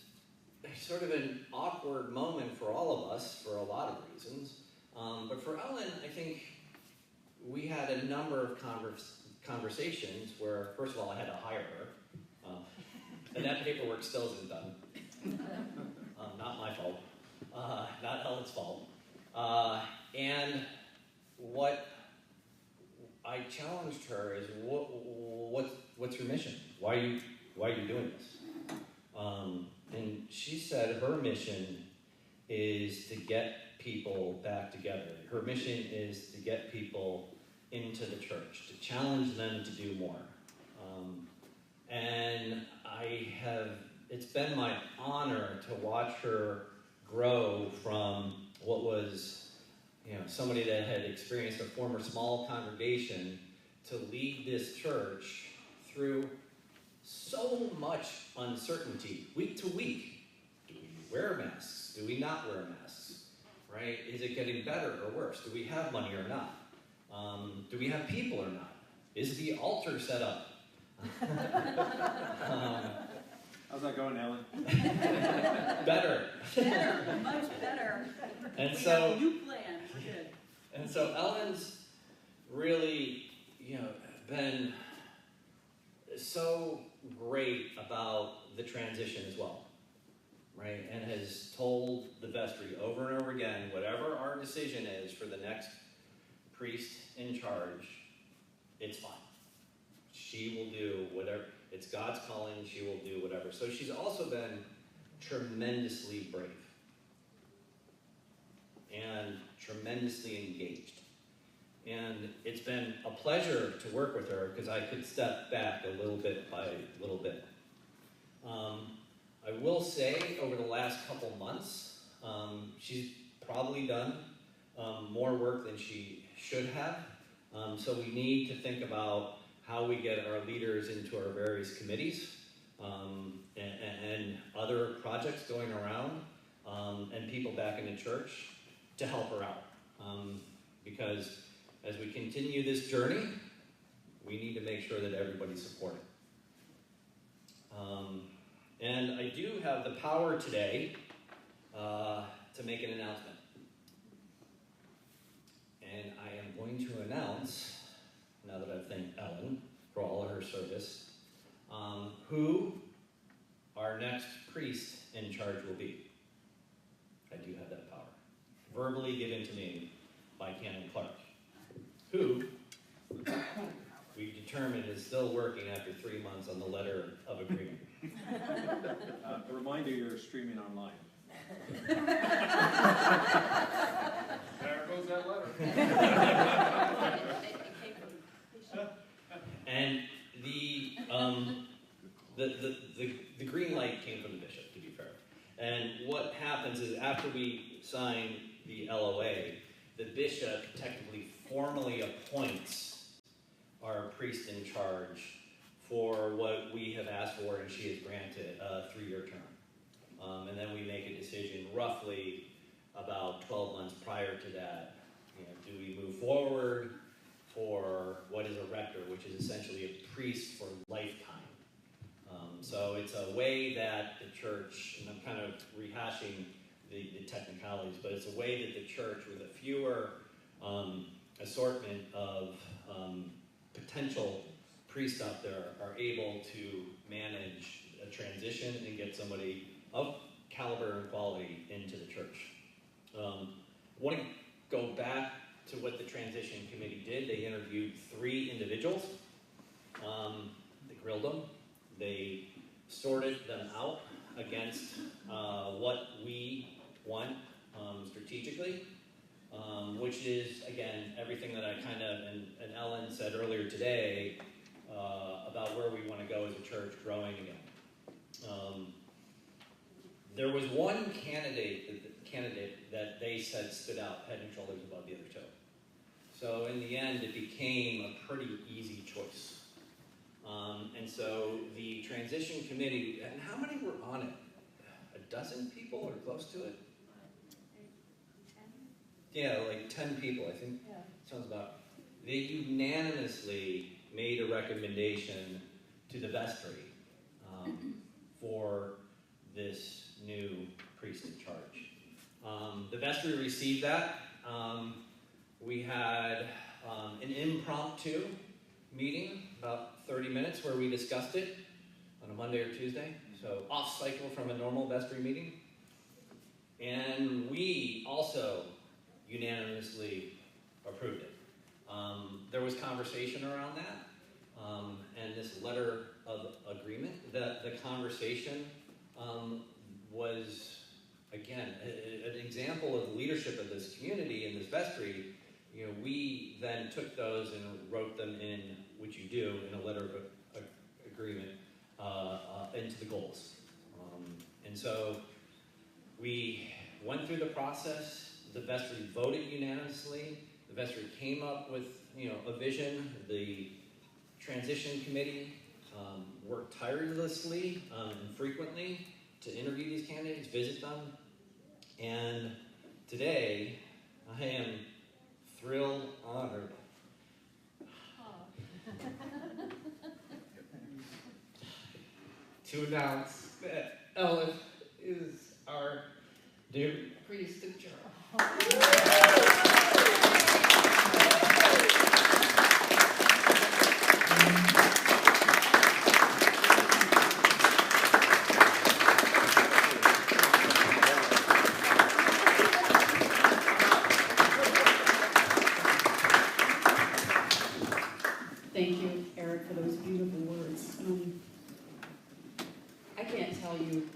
Speaker 12: sort of an awkward moment for all of us for a lot of reasons. But for Ellen, I think we had a number of conversations where, first of all, I had to hire her. And that paperwork still isn't done. Not my fault. Not Ellen's fault. And what I challenged her is, what's your mission? Why are you doing this? And she said her mission is to get people back together. Her mission is to get people into the church, to challenge them to do more. And it's been my honor to watch her grow from what was, somebody that had experienced a former small congregation to lead this church through so much uncertainty, week to week. Do we wear masks? Do we not wear masks? Right? Is it getting better or worse? Do we have money or not? Do we have people or not? Is the altar set up?
Speaker 6: How's that going, Ellen?
Speaker 12: Better.
Speaker 5: Better, much better.
Speaker 12: And
Speaker 5: we
Speaker 12: so,
Speaker 5: have a new plan. We're good.
Speaker 12: And so Ellen's really, been so great about the transition as well, right? And has told the vestry over and over again, whatever our decision is for the next priest in charge, it's fine. She will do whatever. It's God's calling. She will do whatever. So she's also been tremendously brave and tremendously engaged. And it's been a pleasure to work with her because I could step back a little bit by little bit. I will say over the last couple months, she's probably done more work than she should have. So we need to think about how we get our leaders into our various committees and other projects going around and people back in the church to help her out. Because as we continue this journey, we need to make sure that everybody's supported. And I do have the power today to make an announcement. And I am going to announce, now that I've thanked Ellen for all of her service, who our next priest in charge will be. I do have that power. Verbally given to me by Canon Clark, who we determined is still working after 3 months on the letter of agreement.
Speaker 6: A reminder, you're streaming online. There goes that letter.
Speaker 12: And the green light came from the bishop, to be fair. And what happens is after we sign the LOA, the bishop technically formally appoints our priest in charge for what we have asked for, and she has granted a 3-year term. And then we make a decision roughly about 12 months prior to that. Do we move forward for what is a rector, which is essentially a priest for lifetime? So it's a way that the church, and I'm kind of rehashing the technicalities, but it's a way that the church, with a fewer assortment of potential priests out there, are able to manage a transition and get somebody of caliber and quality into the church. I want to go back to what the transition committee did. They interviewed 3 individuals. They grilled them. They sorted them out against what we want strategically, which is, again, everything that I kind of, and Ellen said earlier today, about where we want to go as a church growing again. There was one candidate that they said stood out head and shoulders above the other 2. So in the end, it became a pretty easy choice. And so the transition committee, and how many were on it? A dozen people or close to it? Yeah, like 10 people, I think. Yeah. Sounds about. They unanimously made a recommendation to the vestry for this new priest in charge. The vestry received that. We had an impromptu meeting, about 30 minutes, where we discussed it on a Monday or Tuesday, so off cycle from a normal vestry meeting. And we also unanimously approved it. There was conversation around that, and this letter of agreement. The conversation was, again, an example of the leadership of this community and this vestry. We then took those and wrote them in, which you do, in a letter of agreement into the goals. And so we went through the process. The vestry voted unanimously. The vestry came up with, a vision. The transition committee worked tirelessly and frequently to interview these candidates, visit them. And today, I am thrilled, honored to announce that Ellen is our new priest in charge.
Speaker 5: Thank you, Eric, for those beautiful words. I can't tell you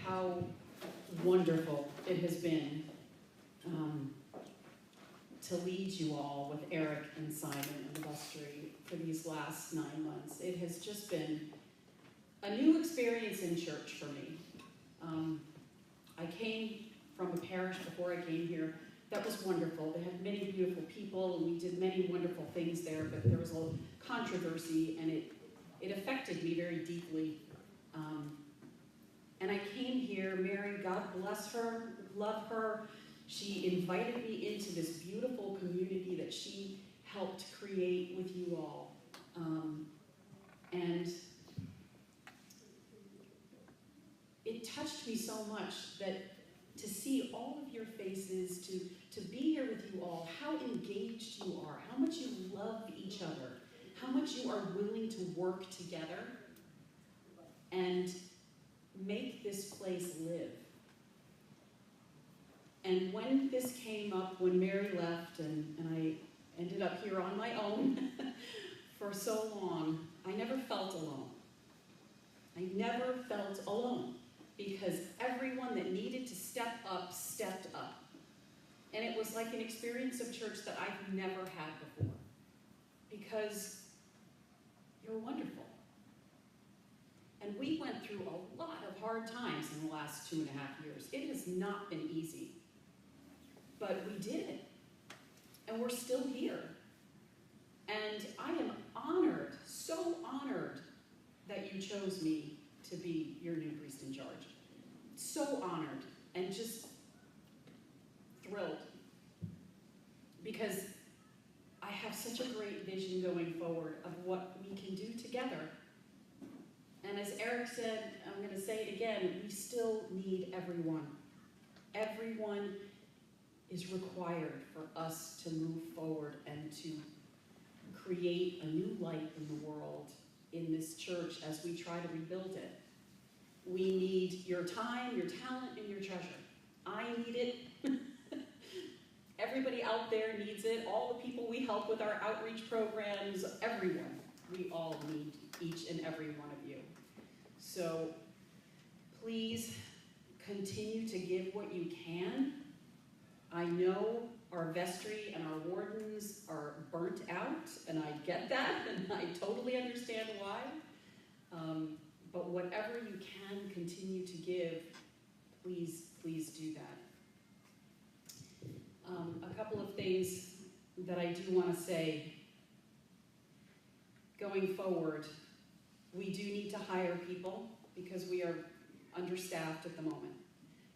Speaker 5: how wonderful it has been to lead you all with Eric and Simon and the vestry for these last 9 months. It has just been a new experience in church for me. I came from a parish before I came here. That was wonderful. They had many beautiful people, and we did many wonderful things there, but there was a controversy, and it affected me very deeply. And I came here, Mary, God bless her, love her. She invited me into this beautiful community that she helped create with you all. And it touched me so much that to see all of your faces, to be here with you all, how engaged you are, how much you love each other, how much you are willing to work together and make this place live. And when this came up, when Mary left and I ended up here on my own for so long, I never felt alone. I never felt alone because everyone that needed to step up, stepped up. And it was like an experience of church that I've never had before because you're wonderful. And we went through a lot of hard times in the last 2.5 years. It has not been easy, but we did it. And we're still here. And I am honored, so honored that you chose me to be your new priest in charge. So honored and just thrilled because I have such a great vision going forward of what we can do together. And as Eric said, I'm going to say it again, we still need everyone. Everyone is required for us to move forward and to create a new light in the world, in this church, as we try to rebuild it. We need your time, your talent, and your treasure. I need it. Everybody out there needs it. All the people we help with our outreach programs, everyone. We all need each and every one of you. So please continue to give what you can. I know our vestry and our wardens are burnt out, and I get that, and I totally understand why. But whatever you can continue to give, please do that. A couple of things that I do want to say. Going forward, we do need to hire people because we are understaffed at the moment.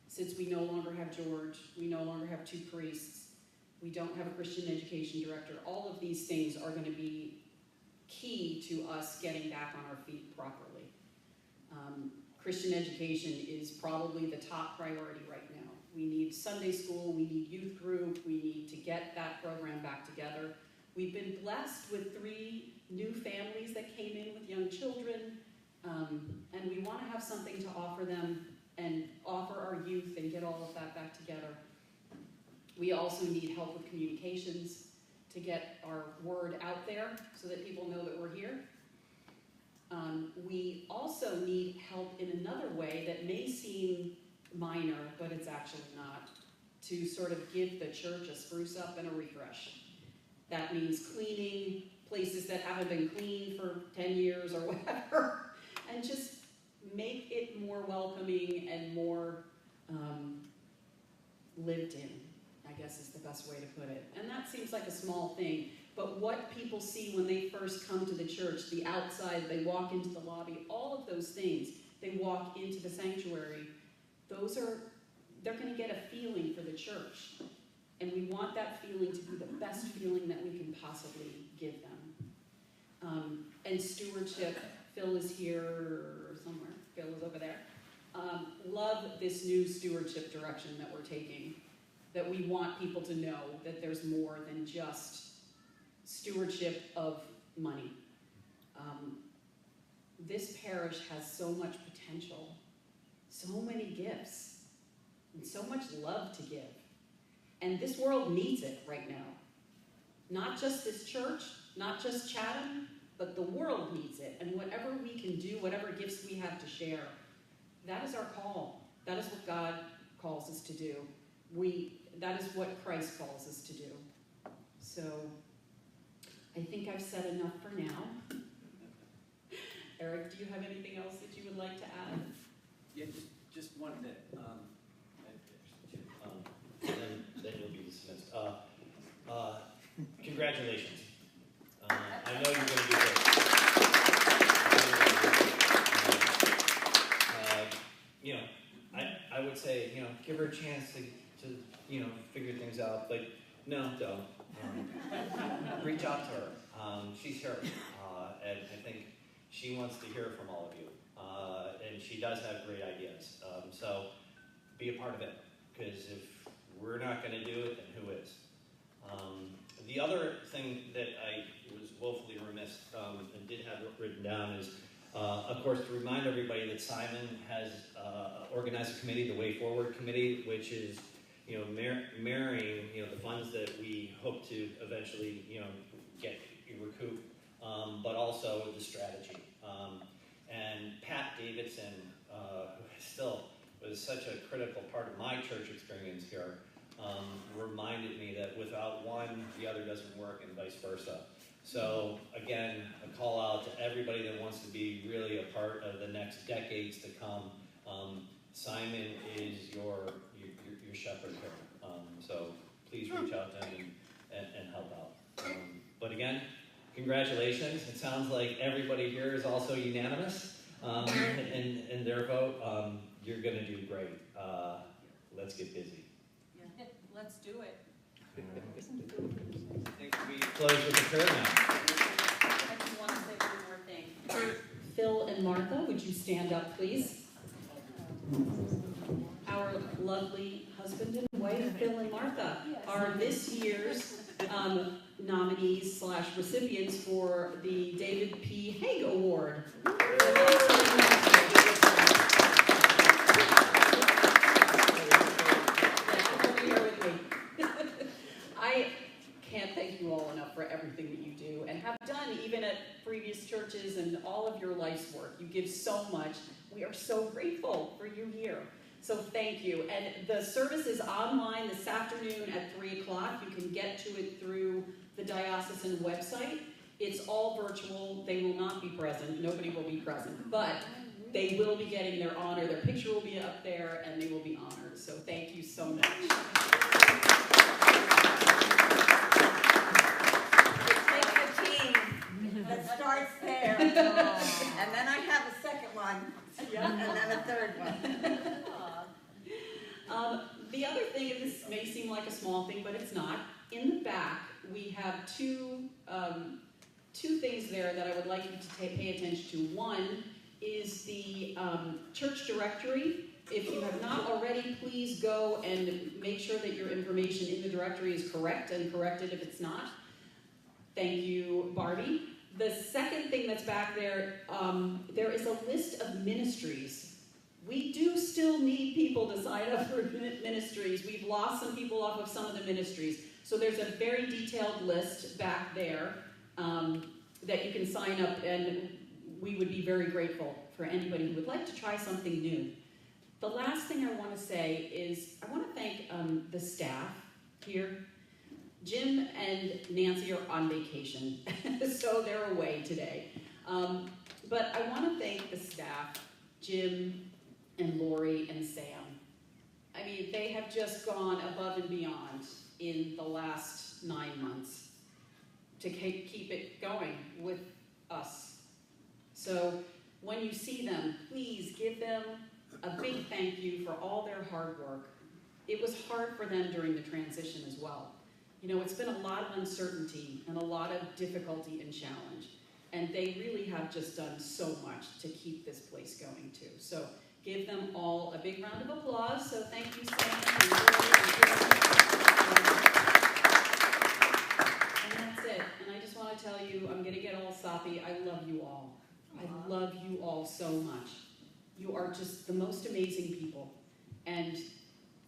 Speaker 5: Since we no longer have George, we no longer have 2 priests, we don't have a Christian education director, all of these things are going to be key to us getting back on our feet properly. Christian education is probably the top priority right now. We need Sunday school, we need youth group, we need to get that program back together. We've been blessed with 3 new families that came in with young children, and we want to have something to offer them and offer our youth and get all of that back together. We also need help with communications to get our word out there so that people know that we're here. We also need help in another way that may seem minor, but it's actually not, to sort of give the church a spruce up and a refresh. That means cleaning places that haven't been cleaned for 10 years or whatever, and just make it more welcoming and more lived in, I guess is the best way to put it. And that seems like a small thing, but what people see when they first come to the church, the outside, they walk into the lobby, all of those things, they walk into the sanctuary, they're going to get a feeling for the church. And we want that feeling to be the best feeling that we can possibly give them. And stewardship, Phil is here somewhere, Phil is over there. Love this new stewardship direction that we're taking, that we want people to know that there's more than just stewardship of money. This parish has so much potential, so many gifts, and so much love to give. And this world needs it right now. Not just this church, not just Chatham, but the world needs it. And whatever we can do, whatever gifts we have to share, that is our call. That is what God calls us to do. That is what Christ calls us to do. So I think I've said enough for now. Eric, do you have anything else that you would like to add?
Speaker 2: Yeah, just one bit.
Speaker 12: Then you'll be dismissed. Congratulations. I know you're going to do great. I would say, give her a chance to figure things out, but no, don't. Reach out to her. She's here, and I think she wants to hear from all of you, and she does have great ideas. So be a part of it, because if we're not going to do it, then who is? The other thing that I was woefully remiss and did have written down is, of course, to remind everybody that Simon has organized a committee, the Way Forward Committee, which is marrying the funds that we hope to eventually recoup, but also the strategy. And Pat Davidson, who still was such a critical part of my church experience here, reminded me that without one, the other doesn't work, and vice versa. So again, a call out to everybody that wants to be really a part of the next decades to come. Simon is your shepherd here. So please reach out to him and help out. But again, congratulations. It sounds like everybody here is also unanimous in their vote. You're going to do great. Let's get busy.
Speaker 5: Yeah, let's do it.
Speaker 12: I think we close with a prayer now.
Speaker 5: I just want to say one more thing. Phil and Martha, would you stand up, please? Our lovely husband and wife, Phil and Martha, are this year's nominees / recipients for the David P. Haig Award. I can't thank you all enough for everything that you do and have done even at previous churches and all of your life's work. You give so much. We are so grateful for you here. So thank you. And the service is online this afternoon at 3 o'clock. You can get to it through the diocesan website. It's all virtual. They will not be present. Nobody will be present. But they will be getting their honor. Their picture will be up there, and they will be honored. So thank you so much.
Speaker 4: That starts there. And then I have a second one. And then a third one.
Speaker 5: The other thing, and this may seem like a small thing, but it's not. In the back, we have two things there that I would like you to pay attention to. One is the church directory. If you have not already, please go and make sure that your information in the directory is correct and correct it if it's not. Thank you, Barbie. The second thing that's back there, there is a list of ministries. We do still need people to sign up for ministries. We've lost some people off of some of the ministries. So there's a very detailed list back there that you can sign up, and we would be very grateful for anybody who would like to try something new. The last thing I want to say is I want to thank the staff here. Jim and Nancy are on vacation, so they're away today. But I want to thank the staff, Jim and Lori and Sam. I mean, they have just gone above and beyond in the last 9 months to keep it going with us. So when you see them, please give them a big thank you for all their hard work. It was hard for them during the transition as well. You know, it's been a lot of uncertainty and a lot of difficulty and challenge. And they really have just done so much to keep this place going too. So give them all a big round of applause. So thank you, Sam. And that's it. And I just want to tell you, I'm going to get all soppy. I love you all. I love you all so much. You are just the most amazing people. And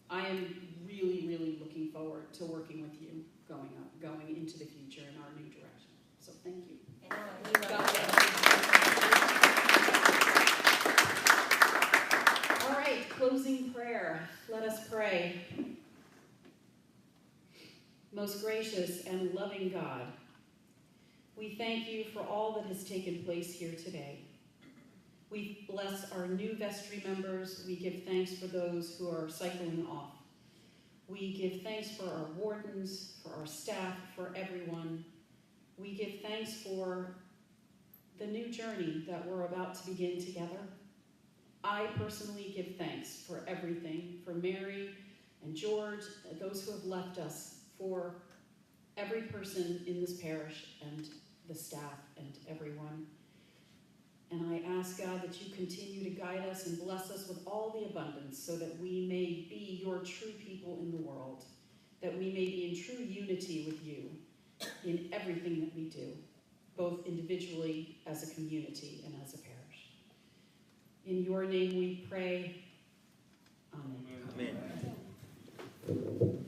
Speaker 5: I am really, really looking forward to working with you going into the future in our new direction. So thank you. All right, closing prayer. Let us pray. Most gracious and loving God, we thank you for all that has taken place here today. We bless our new vestry members. We give thanks for those who are cycling off. We give thanks for our wardens, for our staff, for everyone. We give thanks for the new journey that we're about to begin together. I personally give thanks for everything, for Mary and George, those who have left us, for every person in this parish and the staff and everyone. And I ask, God, that you continue to guide us and bless us with all the abundance so that we may be your true people in the world, that we may be in true unity with you in everything that we do, both individually, as a community, and as a parish. In your name we pray. Amen.
Speaker 12: Amen.